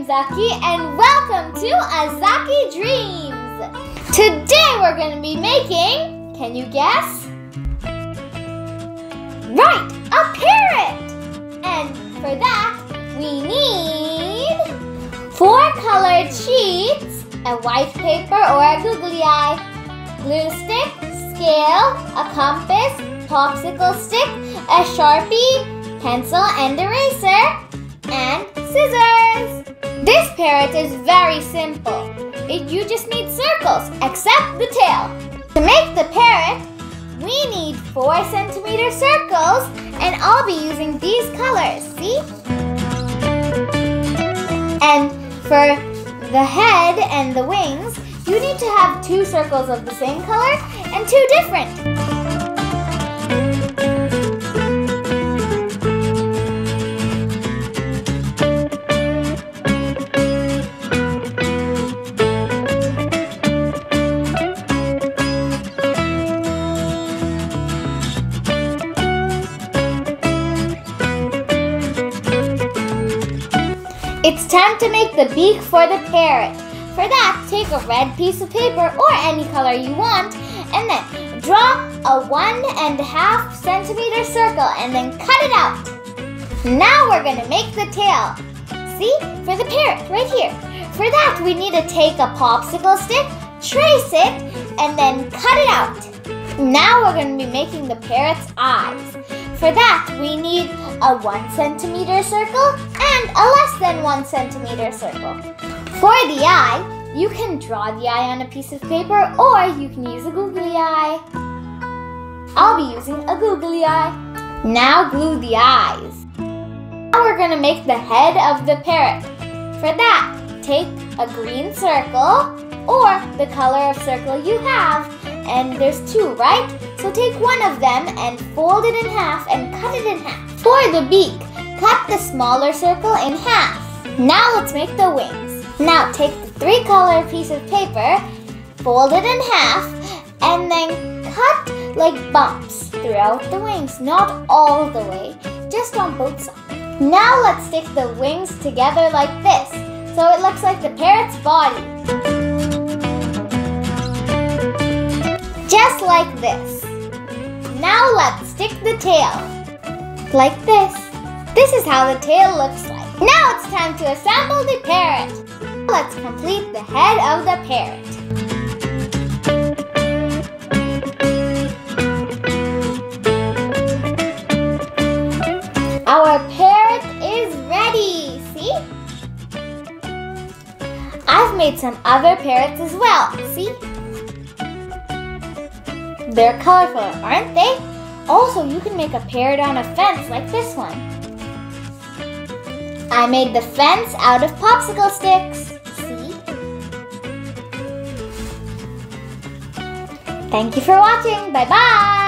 name's Akki and welcome to Akki Dreams. Today we're going to be making, can you guess? Right, a parrot! And for that we need 4 colored sheets, a white paper or a googly eye, glue stick, scale, a compass, popsicle stick, a Sharpie, pencil and eraser, and scissors. This parrot is very simple. You just need circles, except the tail. To make the parrot, we need 4 centimeter circles, and I'll be using these colors, see? And for the head and the wings, you need to have 2 circles of the same color and 2 different. It's time to make the beak for the parrot. For that, take a red piece of paper or any color you want and then draw a 1.5 centimeter circle and then cut it out. Now we're going to make the tail. See? For the parrot, right here. For that, we need to take a popsicle stick, trace it, and then cut it out. Now we're going to be making the parrot's eyes. For that, we need a 1 centimeter circle and a less than 1 centimeter circle. For the eye, you can draw the eye on a piece of paper or you can use a googly eye. I'll be using a googly eye. Now glue the eyes. Now we're going to make the head of the parrot. For that, take a green circle or the color of circle you have. And there's 2, right? So take one of them and fold it in half and cut it in half. For the beak, cut the smaller circle in half. Now let's make the wings. Now take the 3 color piece of paper, fold it in half, and then cut like bumps throughout the wings. Not all the way, just on both sides. Now let's stick the wings together like this, so it looks like the parrot's body. Just like this. Now let's stick the tail. Like this. This is how the tail looks like. Now it's time to assemble the parrot. Let's complete the head of the parrot. Our parrot is ready. See? I've made some other parrots as well. See? They're colorful, aren't they? Also, you can make a parrot on a fence like this one. I made the fence out of popsicle sticks. See? Thank you for watching. Bye-bye.